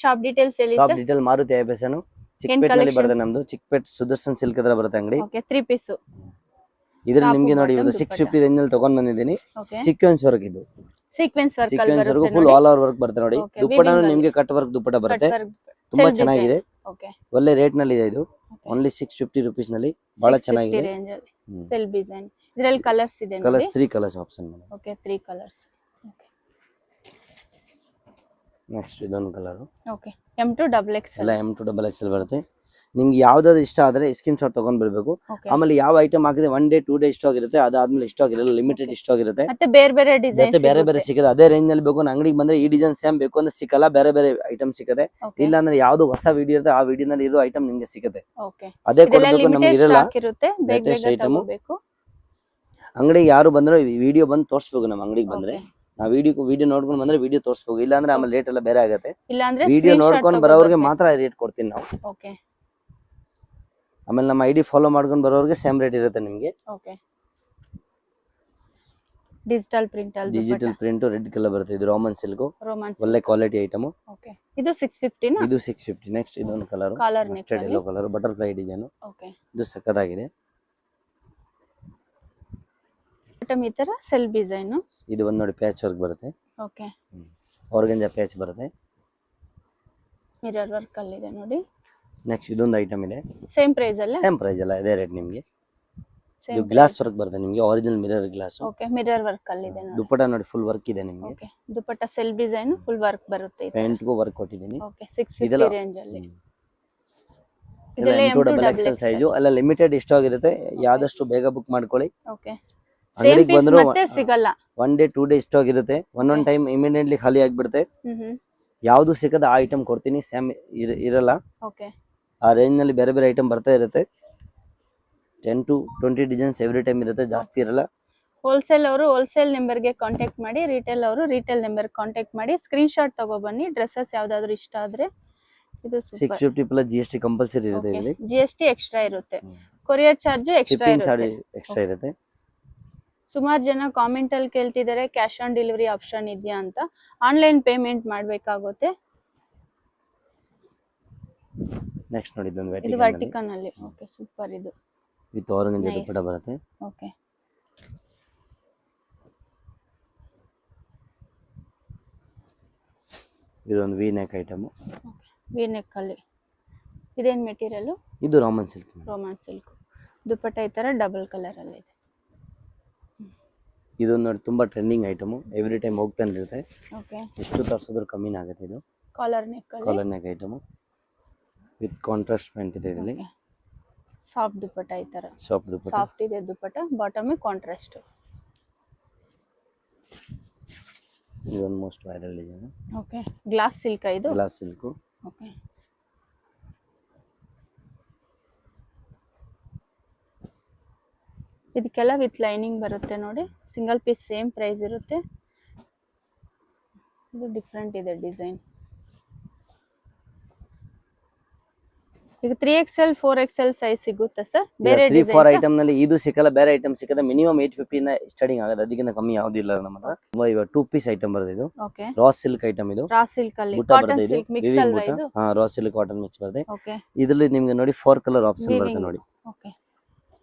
Shop details ಹೇಳಿ shop sir. Detail Maruti ಐಬೆಸನ್ ಚಿಕ್ಕಪೇಟೆನಲ್ಲಿ ಬರುತ್ತೆ ನಮ್ದು. ಚಿಕ್ಕಪೇಟ್ ಸುದರ್ಶನ್ ಸಿಲ್ಕ್ ಹತ್ರ ಬರುತ್ತೆ ಅಂಗಡಿ. Okay 3 piece. ಇದ್ರಲ್ಲಿ ನಿಮಗೆ ನೋಡಿ ಇದು 650 ರೇಂಜ್ ಅಲ್ಲಿ ತಗೊಂಡ್ ಬಂದಿದ್ದೀನಿ. ಸೀಕ್ವೆನ್ಸ್ ವರ್ಕ್ ಇದು. ಸೀಕ್ವೆನ್ಸ್ ವರ್ಕ್ ಅಲ್ಲಿ ಸೀಕ್ವೆನ್ಸ್ ವರ್ಕ್ ಬರುತ್ತೆ ಫುಲ್ ನೋಡಿ. ಆಲ್ ಓವರ್ ವರ್ಕ್ ಬರುತ್ತೆ ನೋಡಿ. ದುಪ್ಪಟ್ಟನು ನಿಮಗೆ ಕಟ್ ವರ್ಕ್ ದುಪ್ಪಟ್ಟ ಬರುತ್ತೆ. ತುಂಬಾ ಚೆನ್ನಾಗಿದೆ. ಓಕೆ ಒಳ್ಳೆ ರೇಟ್ ನಲ್ಲಿ ಇದೆ ಇದು. ಓನ್ಲಿ 650 ರೂಪೀಸ್ ನಲ್ಲಿ ಬಹಳ ಚೆನ್ನಾಗಿದೆ. ರೇಂಜ್ ಅಲ್ಲಿ ಸೆಲ್ ಡಿಸೈನ್. ಇದರಲ್ಲಿ ಕಲರ್ಸ್ ಇದೆ ನೋಡಿ. ಕಲರ್ಸ್ 3 ಕಲರ್ಸ್ ಆಪ್ಷನ್ ಇದೆ. Okay 3 colours. ಓಕೆ ನೆಕ್ಸ್ಟ್ ಇದೊಂದು ಕಲರ್. Okay M2XXL. ಎಲ್ಲ M2XXL ಬರುತ್ತೆ. ನಿಮ್ಗೆ ಯಾವ್ದಾದ್ರು ಇಷ್ಟ ಆದ್ರೆ ಸ್ಕ್ರೀನ್ ಶಾಟ್ ತಗೊಂಡ್ ಬರ್ಬೇಕು. ಆಮೇಲೆ ಯಾವ ಐಟಮ್ ಹಾಕಿದ್ರೆ 1 ಡೇ 2 ಡೇ ಸ್ಟಾಕ್ ಇರುತ್ತೆ. ಅದಾದ್ಮೇಲೆ ಸ್ಟಾಕ್ ಇರಲ್ಲ, ಲಿಮಿಟೆಡ್ ಸ್ಟಾಕ್ ಇರುತ್ತೆ. ಮತ್ತೆ ಬೇರೆ ಬೇರೆ ಡಿಸೈನ್ ಬೇರೆ ಬೇರೆ ಸಿಗುತ್ತೆ. ಅದೇ ರೇಂಜ್ ನಲ್ಲಿ ಬೇಕು ಅಂಗಡಿಗೆ ಬಂದ್ರೆ ಈ ಡಿಸೈನ್ ಸೇಮ್ ಬೇಕು ಅಂದ್ರೆ ಸಿಕ್ಕಲ್ಲ, ಬೇರೆ ಬೇರೆ ಐಟಮ್ ಸಿಗುತ್ತೆ. ಇಲ್ಲ ಅಂದ್ರೆ ಯಾವ್ದು ಹೊಸ ವಿಡಿಯೋ ಇರುತ್ತೆ ಆ ವಿಡಿಯೋ ನಲ್ಲಿ ಇರೋ ಐಟಮ್ ನಿಮ್ಗೆ ಸಿಗುತ್ತೆ. ಅದೇ ಕೊಡ್ಬೇಕು ನಮ್ಗೆ ಇರಲ್ಲ. ಲೇಟೆಸ್ಟ್ ಐಟಮ್ ಅಂಗಡಿಗೆ ಯಾರು ಬಂದ್ರೆ ವಿಡಿಯೋ ಬಂದು ತೋರಿಸ್ಬೇಕು. ನಮ್ಮ ಅಂಗಡಿಗೆ ಬಂದ್ರೆ ನಾವು ವಿಡಿಯೋ ನೋಡ್ಕೊಂಡು ಬಂದ್ರೆ ವಿಡಿಯೋ ತೋರಿಸ್ಬೇಕು. ಇಲ್ಲ ಅಂದ್ರೆ ಆಮೇಲೆ ರೇಟ್ ಎಲ್ಲ ಬೇರೆ ಆಗುತ್ತೆ. ವಿಡಿಯೋ ನೋಡ್ಕೊಂಡು ಬರೋರಿಗೆ ಮಾತ್ರ ರೇಟ್ ಕೊಡ್ತೀನಿ ನಾವು. ಆಮೇಲೆ ನಮ್ಮ ಐಡಿ ಫಾಲೋ ಮಾಡ್ಕೊಂಡು ಬರೋರಿಗೆ ಸೇಮ್ ರೇಟ್ ಇರುತ್ತೆ ನಿಮಗೆ. ಡಿಜಿಟಲ್ ಪ್ರಿಂಟ್ ರೆಡ್ ಕಲರ್ ಬರುತ್ತೆ. ಇದು ರೋಮನ್ ಸಿಲ್ಕ್, ಒಳ್ಳೆ ಕ್ವಾಲಿಟಿ ಐಟಮ್. ಇದು 650 ನಾ? ಇದು 650. ನೆಕ್ಸ್ಟ್ ಇದೊಂದು colour mustard yellow colour butterfly design. ಇದು ಸಕ್ಕತ್ತಾಗಿದೆ. ಈ ತರ ಸೆಲ್ ಡಿಸೈನ್. ಇದು ಒಂದು ನೋಡಿ ಪ್ಯಾಚ್ ವರ್ಕ್ ಬರುತ್ತೆ. ಓಕೆ ಆರ್ಗಂಜಾ ಪ್ಯಾಚ್ ಬರುತ್ತೆ. ಮಿರರ್ ವರ್ಕ್ ಅಲ್ಲಿ ಇದೆ ನೋಡಿ. ನೆಕ್ಸ್ಟ್ ಇದೊಂದು ಐಟಮ್ ಇದೆ. ಸೇಮ್ ಪ್ರೈಸ್ ಅಲ್ಲ? ಸೇಮ್ ಪ್ರೈಸ್ ಅಲ್ಲ, ಇದೇ ರೇಟ್ ನಿಮಗೆ. ಇದು ಗ್ಲಾಸ್ ವರ್ಕ್ ಬರುತ್ತೆ ನಿಮಗೆ, original mirror glass. Okay mirror work ಅಲ್ಲಿ ಇದೆ ನೋಡಿ. ದುಪ್ಪಟ್ಟ ನೋಡಿ ಫುಲ್ ವರ್ಕ್ ಇದೆ ನಿಮಗೆ. ಓಕೆ ದುಪ್ಪಟ್ಟ ಸೆಲ್ ಡಿಸೈನ್ ಫುಲ್ ವರ್ಕ್ ಬರುತ್ತೆ. ಪ್ಯಾಂಟ್ ಗೂ ವರ್ಕ್ ಕೊಟ್ಟಿದ್ದೀನಿ. ಓಕೆ 650 ರೇಂಜ್ ಅಲ್ಲಿ. ಇದೆಲ್ಲ M2XXL ಸೈಜ್ ಅಲ್ಲ, ಲಿಮಿಟೆಡ್ ಸ್ಟಾಕ್ ಇರುತ್ತೆ. ಯಾದಷ್ಟು ಬೇಗ ಬುಕ್ ಮಾಡ್ಕೊಳ್ಳಿ. ಓಕೆ ಅಂಗಡಿಗೆ ಬಂದ್ರು ಮತ್ತೆ ಸಿಗಲ್ಲ. 1 ಡೇ 2 ಡೇ ಸ್ಟಾಕ್ ಇರುತ್ತೆ. ಒಂದೊಂದು ಟೈಮ್ ಇಮಿಡಿಯೇಟ್ಲಿ ಖಾಲಿ ಆಗಿಬಿಡುತ್ತೆ. ಯಾವುದು ಸಿಕ್ಕದ ಆ ಐಟಮ್ ಕೊಡ್ತೀನಿ, ಸೇಮ್ ಇರಲ್ಲ. ಓಕೆ ಆ ರೇಂಜ್ ನಲ್ಲಿ ಬೇರೆ ಬೇರೆ ಐಟಮ್ ಬರ್ತಾ ಇರುತ್ತೆ. 10 to 20 ಡಿಸೈನ್ಸ್ ಎವ್ರಿ ಟೈಮ್ ಇರುತ್ತೆ, ಜಾಸ್ತಿ ಇರಲ್ಲ. ಹೋಲ್ಸೇಲ್ ಅವರು ಹೋಲ್ಸೇಲ್ ನಂಬರ್ ಗೆ ಕಾಂಟ್ಯಾಕ್ಟ್ ಮಾಡಿ, ರಿಟೇಲ್ ಅವರು ರಿಟೇಲ್ ನಂಬರ್ ಕಾಂಟ್ಯಾಕ್ಟ್ ಮಾಡಿ ಸ್ಕ್ರೀನ್ ಶಾಟ್ ತಗೋ ಬನ್ನಿ. ಡ್ರೆಸ್ಸಸ್ ಯಾವ್ದಾದ್ರು ಇಷ್ಟ ಆದ್ರೆ ಇದು 650 ಪ್ಲಸ್ GST ಕಂಪಲ್ಸರಿ ಇರುತ್ತೆ. ಇಲ್ಲಿ GST ಎಕ್ಸ್ಟ್ರಾ ಇರುತ್ತೆ. ಕೊರಿಯರ್ ಚಾರ್ಜ್ ಎಕ್ಸ್ಟ್ರಾ ಇರುತ್ತೆ. ಸುಮಾರು ಜನ ಕಾಮೆಂಟ್ ಅಲ್ಲಿ ಕೇಳ್ತಿದ್ದಾರೆ ಕ್ಯಾಶ್ ಆನ್ ಡೆಲಿವರಿ ಆಪ್ಷನ್ ಇದೆಯಾ ಅಂತ. ಆನ್ಲೈನ್ ಪೇಮೆಂಟ್ ಮಾಡ್ಬೇಕಾಗುತ್ತೆ. ನೆಕ್ಸ್ಟ್ ನೋಡಿ ಇದು ವರ್ಟಿಕಲ್ ಅಲ್ಲಿ. Okay super. ಇದು ವಿತ್ ಆರ್ಗಂಜಾ ದುಪ್ಪಟ್ಟ ಬರುತ್ತೆ. ಓಕೆ ಇದೊಂದು V neck item. Okay V neck ಅಲ್ಲಿ ಇದೇನ್ ಮೆಟೀರಿಯಲ್? ಇದು Roman silk. Roman silk dupatta ಈ ತರ ಡಬಲ್ ಕಲರ್ ಅಲ್ಲಿ ಇದೆ. ಇದೊಂದು ನೋಡಿ ತುಂಬಾ ಟ್ರೆಂಡಿಂಗ್ ಐಟಮ್, ಎವ್ರಿ ಟೈಮ್ ಹೋಗ್ತಾನೆ ಇರುತ್ತೆ. ಓಕೆ ಎಷ್ಟು ತರಿಸಿದ್ರು ಕಮ್ಮಿನ ಆಗುತ್ತೆ. ಇದು collar neck item with contrast pant ಇದೆ. ಇದರಲ್ಲಿ ಸಾಫ್ಟ್ ದುಪ್ಪಟ್ಟ ಈ ತರ ಸಾಫ್ಟ್ ಇದೆ ದುಪ್ಪಟ್ಟ, ಬಾಟಮ್ ಕಾಂಟ್ರಾಸ್ಟ್. ಇದೊಂದು most viral design. Okay glass silk ಇದು. Glass silk. ಓಕೆ ಇದಕ್ಕೆಲ್ಲ ವಿತ್ ಲೈನಿಂಗ್ ಬರುತ್ತೆ ನೋಡಿ. ಸಿಂಗಲ್ ಪೀಸ್ ಸೇಮ್ ಪ್ರೈಸ್ ಇರುತ್ತೆ. ಇದು ಡಿಫ್ರೆಂಟ್ ಇದೆ ಡಿಸೈನ್. ಈಗ 3XL 4XL ಸೈಜ್ ಸಿಗುತ್ತೆ ಸರ್. ಬೇರೆ 3-4 ಐಟಮ್ ನಲ್ಲಿ ಇದು ಸಿಕ್ಕಲ್ಲ, ಬೇರೆ ಐಟಮ್ ಸಿಕ್ಕದ. ಮಿನಿಮಮ್ 850 ನ ಸ್ಟಾರ್ಟಿಂಗ್ ಆಗುತ್ತೆ, ಅದಕ್ಕಿಂತ ಕಮ್ಮಿ ಯಾವ್ದು ಇಲ್ಲ ನಮ್ಮ ಹತ್ರ. ಇವಾಗ 2 ಪೀಸ್ ಐಟಮ್ ಬರುತ್ತೆ. ಇದು ಓಕೆ ರಾ ಸಿಲ್ಕ್ ಐಟಮ್. ಇದು ರಾ ಸಿಲ್ಕ್ ಅಲ್ಲಿ ಕಾಟನ್ ಸಿಲ್ಕ್ ಮಿಕ್ಸ್ ಅಲ್ವಾ ಇದು? ಹಾ ರಾ ಸಿಲ್ಕ್ ಕಾಟನ್ ಮಿಕ್ಸ್ ಬರುತ್ತೆ. ಓಕೆ ಇದರಲ್ಲಿ ನಿಮಗೆ ನೋಡಿ 4 ಕಲರ್ ಆಪ್ಷನ್ ಬರುತ್ತೆ ನೋಡಿ. Okay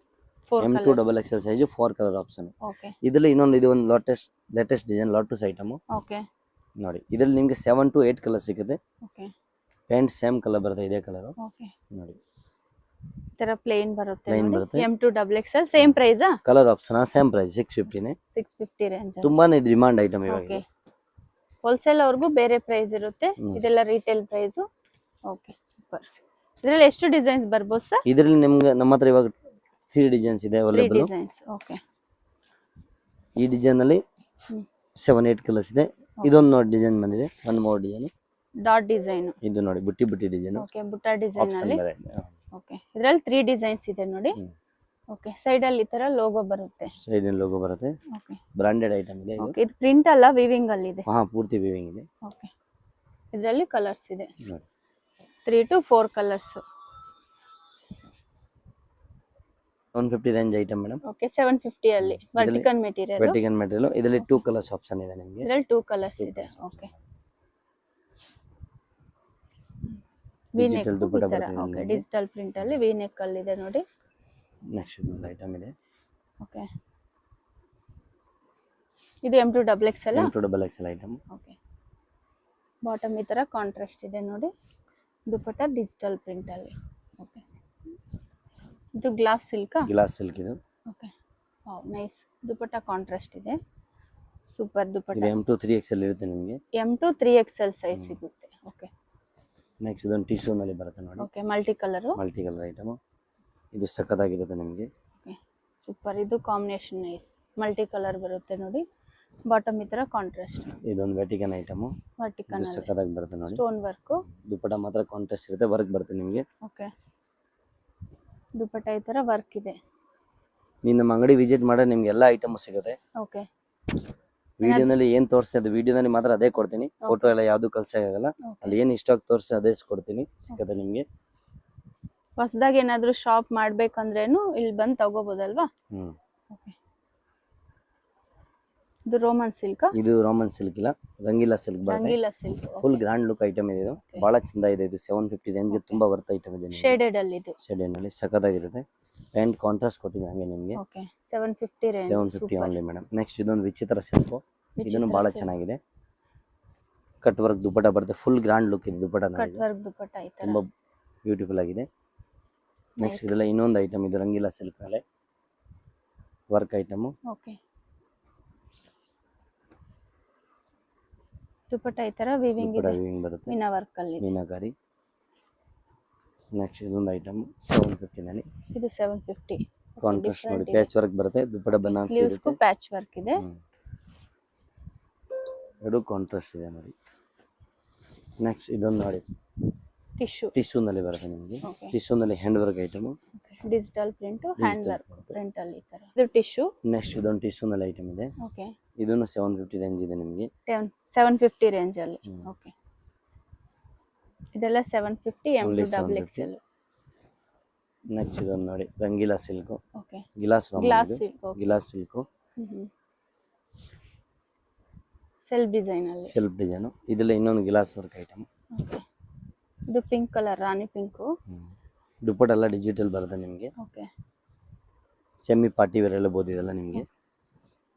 M2XXL size 4 colour option. Okay ಇದರಲ್ಲಿ ಇನ್ನೊಂದು ಇದು ಒಂದು ಲೇಟೆಸ್ಟ್ ಡಿಸೈನ್ ಲಾಟಸ್ ಐಟಮ್. ಓಕೆ ನೋಡಿ ಇದರಲ್ಲಿ ನಿಮಗೆ 7 to 8 ಕಲರ್ ಸಿಗುತ್ತೆ. ಓಕೆ ಪ್ಯಾಂಟ್ ಸೇಮ್ ಕಲರ್ ಬರುತ್ತೆ, ಇದೇ ಕಲರ್. ಓಕೆ ನೋಡಿ ತರ ಪ್ಲೇನ್ ಬರುತ್ತೆ ನೋಡಿ. M2XXL ಸೇಮ್ ಪ್ರೈಸ್ ಆ? ಕಲರ್ ಆಪ್ಷನ್ ಸೇಮ್ ಪ್ರೈಸ್ 650 ನೇ. 650 ರೇಂಜ್. ತುಂಬಾನೇ ಡಿಮಾಂಡ್ ಐಟಮ್ ಇವಾಗ. ಓಕೆ ಹೋಲ್ಸೇಲ್ ಅವ್ರಿಗೂ ಬೇರೆ ಪ್ರೈಸ್ ಇರುತ್ತೆ, ಇದೆಲ್ಲ ರಿಟೇಲ್ ಪ್ರೈಸ್. Okay super. ಇದರಲ್ಲಿ ಎಷ್ಟು ಡಿಸೈನ್ಸ್ ಬರ್ಬೋದು ಸರ್? ಇದರಲ್ಲಿ ನಿಮಗೆ ನಮ್ಮ ಹತ್ರ ಇವಾಗ 3 ಡಿಸೈನ್ಸ್ ಇದೆ ಅವೈಲೇಬಲ್. Designs okay. ಈ ಡಿಸೈನ್ ಅಲ್ಲಿ 7-8 ಕಲರ್ಸ್ ಇದೆ. ಇದೊಂದು ನೋಡಿ ಡಿಸೈನ್ ಬಂದಿದೆ, ಒಂದು ಮೋರ್ ಡಿಸೈನ್. Dot design. ಇದು ನೋಡಿ ಬುಟ್ಟಿ ಡಿಸೈನ್. ಓಕೆ ಬುಟ್ಟ ಡಿಸೈನ್ ಅಲ್ಲಿ. ಓಕೆ ಇದರಲ್ಲಿ 3 ಡಿಸೈನ್ಸ್ ಇದೆ ನೋಡಿ. ಓಕೆ ಸೈಡ್ ಅಲ್ಲಿ ಈ ತರ ಲೋಗೋ ಬರುತ್ತೆ. ಸೈಡ್ ಅಲ್ಲಿ ಲೋಗೋ ಬರುತ್ತೆ. ಓಕೆ ಬ್ರಾಂಡೆಡ್ ಐಟಮ್ ಇದೆ ಇದು. ಓಕೆ ಇದು ಪ್ರಿಂಟ್ ಅಲ್ಲ, ವೀವಿಂಗ್ ಅಲ್ಲಿ ಇದೆ. ಹಾ ಪೂರ್ತಿ ವೀವಿಂಗ್ ಇದೆ. ಓಕೆ ಇದರಲ್ಲಿ ಕಲರ್ಸ್ ಇದೆ 3 to 4 colours. 150 range item madam. Okay 750 ಅಲ್ಲಿ ವರ್ಟಿಕಲ್ ಮೆಟೀರಿಯಲ್. ಇದರಲ್ಲಿ 2 ಕಲರ್ಸ್ ಆಪ್ಷನ್ ಇದೆ ನಿಮಗೆ. ಇದರಲ್ಲಿ 2 ಕಲರ್ಸ್ ಇದೆ. ಓಕೆ ವಿ ಡಿಜಿಟಲ್ ನೆಕ್ ದುಪ್ಪಟ್ಟ ಈ ತರ ಬರ್ತದೆ ಓಕೆ ನಿಮಗೆ. ಡಿಜಿಟಲ್ ಪ್ರಿಂಟ್ ಅಲ್ಲಿ ವಿ ನೆಕ್ ಅಲ್ಲಿ ಇದೆ ನೋಡಿ. ನೆಕ್ಸ್ಟ್ ಇದೊಂದು ಐಟಮ್ ಇದೆ. ಓಕೆ ಇದು M2XX M2XX item. Okay bottom ಈ ತರ ಕಾಂಟ್ರಾಸ್ಟ್ ಇದೆ ನೋಡಿ. ದುಪ್ಪಟ್ಟ ಡಿಜಿಟಲ್ ಪ್ರಿಂಟ್ ಅಲ್ಲಿ. ಓಕೆ ಇದು ಗ್ಲಾಸ್ ಸಿಲ್ಕ್ ಗ್ಲಾಸ್ ಸಿಲ್ಕ್ ಇದು. Okay wow nice. Dupatta contrast ಇದೆ. ಸೂಪರ್ ದುಪ್ಪಟ್ಟ. ಇದು M2 3XL ಇರುತ್ತೆ ನಿಮಗೆ. M2 3XL ಸೈಜ್ ಸಿಗುತ್ತೆ. ಓಕೆ ನೆಕ್ಸ್ಟ್ ಇದೊಂದು ಟಿಶ್ಯೂ ನಲ್ಲಿ ಬರುತ್ತೆ ನೋಡಿ. Okay multi colour item. ಇದು ಸಕ್ಕತ್ತಾಗಿರುತ್ತೆ ನಿಮಗೆ. Okay super. ಇದು ಕಾಂಬಿನೇಷನ್ ನೈಸ್. ಮಲ್ಟಿ ಕಲರ್ ಬರುತ್ತೆ ನೋಡಿ. ಬಾಟಮ್ ಈ ತರ ಕಾಂಟ್ರಾಸ್ಟ್. ಇದೊಂದು ವೆಟಿಕನ್ ಐಟಮ್. ವರ್ಟಿಕಲ್ ಇದು ಸಕ್ಕತ್ತಾಗಿ ಬರುತ್ತೆ ನೋಡಿ. Stone work. ದುಪ್ಪಟ್ಟ ಮಾತ್ರ ಕಾಂಟ್ರಾಸ್ಟ್ ಇರುತ್ತೆ, ವರ್ಕ್ ಬರುತ್ತೆ ನಿಮಗೆ. ಓಕೆ ದುಪ್ಪಟ್ಟ ಈ ತರ ವರ್ಕ್ ಇದೆ. ನೀವು ನಮ್ಮ ಅಂಗಡಿ ವಿಸಿಟ್ ಮಾಡಿದ್ರೆ ನಿಮ್ಗೆ ಎಲ್ಲ ಐಟಮ್ ಸಿಗುತ್ತೆ. ಓಕೆ ವಿಡಿಯೋನಲ್ಲಿ ಏನ್ ತೋರಿಸ್ತೀನಿ ಅದು ವಿಡಿಯೋನಲ್ಲಿ ಮಾತ್ರ ಅದೇ ಕೊಡ್ತೀನಿ. ಫೋಟೋ ಎಲ್ಲ ಯಾವ್ದು ಕಳ್ಸಕ್ಕಾಗಲ್ಲ. ಅಲ್ಲಿ ಏನ್ ಇಷ್ಟ ಆಗಿ ತೋರಿಸಿ ಅದೇ ಕೊಡ್ತೀನಿ. ಸಿಕ್ಕತ್ತೆ ನಿಮ್ಗೆ. ಹೊಸದಾಗಿ ಏನಾದ್ರು ಶಾಪ್ ಮಾಡ್ಬೇಕಂದ್ರೇನು ಇಲ್ಲಿ ಬಂದು ತಗೋಬಹುದಲ್ವಾ? ಓಕೆ ಇದು ರೋಮನ್ ಸಿಲ್ಕ್. ಇದು ರೋಮನ್ ಸಿಲ್ಕ್ ಇಲ್ಲ, ರಂಗೀಲಾ ಸಿಲ್ಕ್ ಬರುತ್ತೆ. Rangeela silk. Full grand look item ಇದೆ ಇದು. ಬಹಳ ಚಂದ ಇದೆ ಇದು. 750 ರೇಂಜ್ ಗೆ ತುಂಬಾ ವರ್ತ್ ಐಟಮ್ ಇದೆ. ಶೇಡೆಡ್ ಅಲ್ಲಿ ಇದು. ಶೇಡೆಡ್ ನಲ್ಲಿ ಸಕ್ಕತ್ತಾಗಿರುತ್ತೆ. ಪ್ಯಾಂಟ್ ಕಾಂಟ್ರಾಸ್ಟ್ ಕೊಟ್ಟಿದ್ದೀನಿ ಹಂಗೆ ನಿಮಗೆ. Okay 750 range. 750 only madam. Next ಇದೊಂದು ವಿಚಿತ್ರ ಸಿಲ್ಕ್. ಇದನ್ನು ಬಹಳ ಚೆನ್ನಾಗಿದೆ. ಕಟ್ ವರ್ಕ್ ದುಪ್ಪಟ್ಟ ಬರುತ್ತೆ. ಫುಲ್ ಗ್ರ್ಯಾಂಡ್ ಲುಕ್ ಇದೆ ದುಪ್ಪಟ್ಟ. ಕಟ್ ವರ್ಕ್ ದುಪ್ಪಟ್ಟ ಈ ತರ ತುಂಬಾ ಬ್ಯೂಟಿಫುಲ್ ಆಗಿದೆ. ನೆಕ್ಸ್ಟ್ ಇದೆಲ್ಲ ಇನ್ನೊಂದು ಐಟಮ್. ಇದು ರಂಗೀಲಾ ಸಿಲ್ಕ್ ಮೇಲೆ ವರ್ಕ್ ಐಟಮ್. ಓಕೆ ದುಪ್ಪಟ್ಟ ಈ ತರ ವೀವಿಂಗ್ ಇದೆ. ಬರುತ್ತೆ ಮೀನಾ ವರ್ಕ್ ಅಲ್ಲಿ. ಮೀನಾಕಾರಿ. ನೆಕ್ಸ್ಟ್ ಇದೊಂದು ಐಟಮ್ 750 ನಲ್ಲಿ. ಇದು 750. ಕಾಂಟ್ರಾಸ್ಟ್ ನೋಡಿ ಪ್ಯಾಚ್ ವರ್ಕ್ ಬರುತ್ತೆ. ದುಪ್ಪಟ್ಟ ಬನಾರಸಿ ಇರುತ್ತೆ. ಪ್ಯಾಚ್ ವರ್ಕ್ ಇದೆ. ಎರಡು ಕಾಂಟ್ರಾಸ್ಟ್ ಇದೆ ನೋಡಿ. ನೆಕ್ಸ್ಟ್ ಇದೊಂದು ನೋಡಿ ಟಿಶ್ಯೂ ನಲ್ಲಿ ಬರುತ್ತೆ ನಿಮಗೆ. ಟಿಶ್ಯೂ ನಲ್ಲಿ hand work item. Digital print hand work print ಅಲ್ಲಿ ಈ ತರ. ಇದು ಟಿಶ್ಯೂ. ನೆಕ್ಸ್ಟ್ ಇದೊಂದು ಟಿಶ್ಯೂ ನಲ್ಲಿ ಐಟಮ್ ಇದೆ. ಓಕೆ ಇದನ್ನು 750 ರೇಂಜ್ ಇದೆ ನಿಮಗೆ. 750 ರೇಂಜ್ ಅಲ್ಲಿ. ಓಕೆ ಇದೆಲ್ಲ 750 M2XX. ನೆಕ್ಸ್ಟ್ ಇದೊಂದು ನೋಡಿ Rangeela silk. Okay glass silk. Glass silk. Self design ಅಲ್ಲಿ. Self design. ಇದೆಲ್ಲ ಇನ್ನೊಂದು ಗ್ಲಾಸ್ ವರ್ಕ್ ಐಟಮ್. ಓಕೆ ಇದು pink colour rani pink. Dupatta ಎಲ್ಲ ಡಿಜಿಟಲ್ ಬರುತ್ತೆ ನಿಮಗೆ. ಓಕೆ ಸೆಮಿ ಪಾರ್ಟಿ ವೇರ್ ಎಲ್ಲ ಬೋದಿದೆಲ್ಲ ನಿಮಗೆ.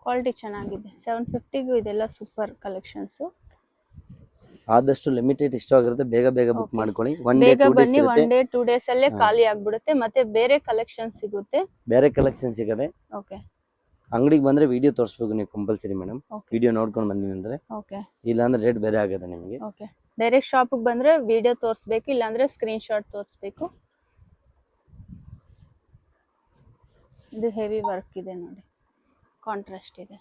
ಕ್ವಾಲಿಟಿ ಚೆನ್ನಾಗಿದೆ. 750 ಗೂ ಇದೆಲ್ಲ ಸೂಪರ್ ಕಲೆಕ್ಷನ್ಸ್. ಆದಷ್ಟು ಲಿಮಿಟೆಡ್ ಇಷ್ಟವಾಗಿರುತ್ತೆ. ಬೇಗ ಬೇಗ ಬುಕ್ ಮಾಡ್ಕೊಳ್ಳಿ. ಒನ್ ಡೇ 2 ಡೇಸ್ ಬನ್ನಿ. ಇರುತ್ತೆ. 1 ಡೇ 2 ಡೇಸ್ ಅಲ್ಲೇ ಖಾಲಿ ಆಗ್ಬಿಡುತ್ತೆ. ಮತ್ತೆ ಬೇರೆ ಕಲೆಕ್ಷನ್ ಸಿಗುತ್ತೆ. ಬೇರೆ ಕಲೆಕ್ಷನ್ ಸಿಗುತ್ತೆ. ಓಕೆ ಅಂಗಡಿಗೆ ಬಂದ್ರೆ ವಿಡಿಯೋ ತೋರಿಸಬೇಕು ನೀವು ಕಂಪಲ್ಸರಿ ಮೇಡಮ್. Okay. ವಿಡಿಯೋ ನೋಡ್ಕೊಂಡು ಬಂದಿನಿ ಅಂದ್ರೆ. ಓಕೆ ಇಲ್ಲ ಅಂದ್ರೆ ರೇಟ್ ಬೇರೆ ಆಗುತ್ತೆ ನಿಮಗೆ. ಓಕೆ ಡೈರೆಕ್ಟ್ ಶಾಪಿಗೆ ಬಂದ್ರೆ ವಿಡಿಯೋ ತೋರಿಸಬೇಕು, ಇಲ್ಲ ಅಂದ್ರೆ ಸ್ಕ್ರೀನ್ ಶಾಟ್ ತೋರಿಸಬೇಕು. ಇದು ಹೆವಿ ವರ್ಕ್ ಇದೆ ನೋಡಿ. ಕಾಂಟ್ರಾಸ್ಟ್ ಇದೆ.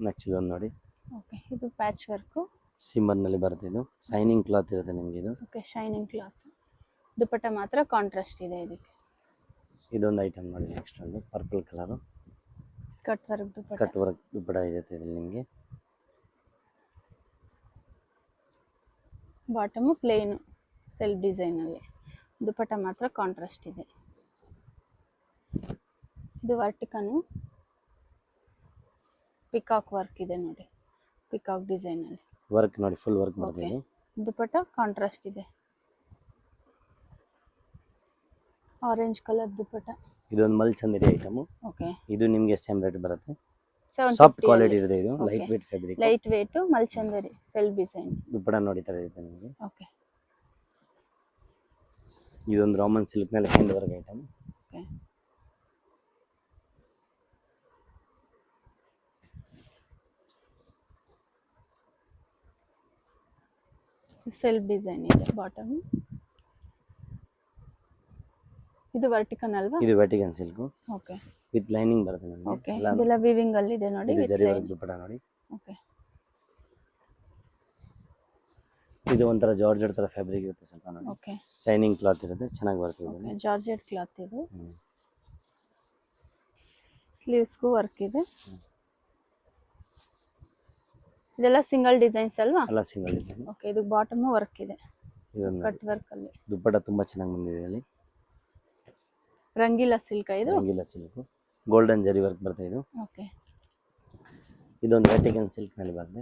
ನೆಕ್ಸ್ಟ್ ಇದೊಂದು ನೋಡಿ. ಓಕೆ ಇದು ಪ್ಯಾಚ್ ವರ್ಕ್. ಸಿಂಬರ್ ನಲ್ಲಿ ಬರುತ್ತೆ. ಇದು ಶೈನಿಂಗ್ ಕ್ಲಾತ್ ಇರುತ್ತೆ ನಿಮಗೆ ಇದು. Okay shining cloth. ದುಪ್ಪಟ್ಟ ಮಾತ್ರ ಕಾಂಟ್ರಾಸ್ಟ್ ಇದೆ ಇದಕ್ಕೆ. ಇದೊಂದು ಐಟಮ್ ನೋಡಿ. ನೆಕ್ಸ್ಟ್ ಒಂದು ಪರ್ಪಲ್ ಕಲರ್ ಕಟ್ ವರ್ಕ್ ದುಪ್ಪಟ್ಟ. ಕಟ್ ವರ್ಕ್ ದುಪ್ಪಟ್ಟ ಇರುತ್ತೆ ಇದರಲ್ಲಿ ನಿಮಗೆ. ಬಾಟಮ್ ಪ್ಲೇನ್ ಸೆಲ್ಫ್ ಡಿಸೈನ್ ಅಲ್ಲಿ. ದುಪ್ಪಟ್ಟ ಮಾತ್ರ ಕಾಂಟ್ರಾಸ್ಟ್ ಇದೆ. ಇದು ವರ್ಟಿಕನ್ ಪಿಕಾಕ್ ವರ್ಕ್ ಇದೆ ನೋಡಿ. ಪಿಕಾಕ್ ಡಿಸೈನ್ ಅಲ್ಲಿ ವರ್ಕ್ ನೋಡಿ. ಫುಲ್ ವರ್ಕ್ ಬರುತ್ತೆ ಇದು. ದುಪ್ಪಟ್ಟ ಕಾಂಟ್ರಾಸ್ಟ್ ಇದೆ. Orange colour dupatta. ಇದೊಂದು ಮಲ್ಚಂದಿರಿ ಐಟಮ್. ಓಕೆ ಇದು ನಿಮಗೆ ಸೇಮ್ ರೇಟ್ ಬರುತ್ತೆ. ಸಾಫ್ಟ್ ಕ್ವಾಲಿಟಿ ಇದೆ ಇದು. Light weight fabric. Light weight ಮಲ್ಚಂದರಿ ಸೆಲ್ಫ್ ಡಿಸೈನ್. ದುಪ್ಪಟ್ಟ ನೋಡಿ ತರ ಇರುತ್ತೆ ನಿಮಗೆ. ಓಕೆ ಇದೊಂದು ರೋಮನ್ ಸಿಲ್ಕ್ ಮೇಲೆ hand work item. Okay self design ಇದೆ ಬಾಟಮ್. ಇದು ವರ್ಟಿಕನ್ ಅಲ್ವಾ? ಇದು ವರ್ಟಿಕನ್ ಸಿಲ್ಕ್. ಓಕೆ ವಿತ್ ಲೈನಿಂಗ್ ಬರುತ್ತೆ ನಿಮಗೆ. ಓಕೆ ಇದೆಲ್ಲ ವೀವಿಂಗ್ ಅಲ್ಲಿ ಇದೆ ನೋಡಿ. ಇದು ಜರಿ ವರ್ಕ್ ದುಪ್ಪಟ್ಟ ನೋಡಿ. ಓಕೆ ಇದು ಒಂಥರ ಜಾರ್ಜೆಟ್ ತರ ಫ್ಯಾಬ್ರಿಕ್ ಇರುತ್ತೆ ಸ್ವಲ್ಪ ನೋಡಿ. ಓಕೆ ಶೈನಿಂಗ್ ಕ್ಲಾತ್ ಇರುತ್ತೆ. ಚೆನ್ನಾಗಿ ಬರುತ್ತೆ ಇದು. ಓಕೆ ಜಾರ್ಜೆಟ್ ಕ್ಲಾತ್ ಇದು. ಸ್ಲೀವ್ಸ್ ಗೂ ವರ್ಕ್ ಇದೆ. ಇದೆಲ್ಲ ಸಿಂಗಲ್ ಡಿಸೈನ್ಸ್ ಅಲ್ವಾ? ಎಲ್ಲ ಸಿಂಗಲ್ ಡಿಸೈನ್. ಓಕೆ ಇದು ಬಾಟಮ್ ವರ್ಕ್ ಇದೆ. ಇದೊಂದು ಕಟ್ ವರ್ಕ್ ಅಲ್ಲಿ. ದುಪ್ಪಟ್ಟ ತುಂಬಾ ಚೆನ್ನಾಗಿ ಬಂದಿದೆ ಇಲ್ಲಿ. ರಂಗೀಲಾ ಸಿಲ್ಕ್ ಇದು. ರಂಗೀಲಾ ಸಿಲ್ಕ್ ಗೋಲ್ಡನ್ ಜರಿ ವರ್ಕ್ ಬರುತ್ತೆ ಇದು. ಓಕೆ ಇದೊಂದು ವರ್ಟಿಕನ್ ಸಿಲ್ಕ್ ನಲ್ಲಿ ಬರುತ್ತೆ.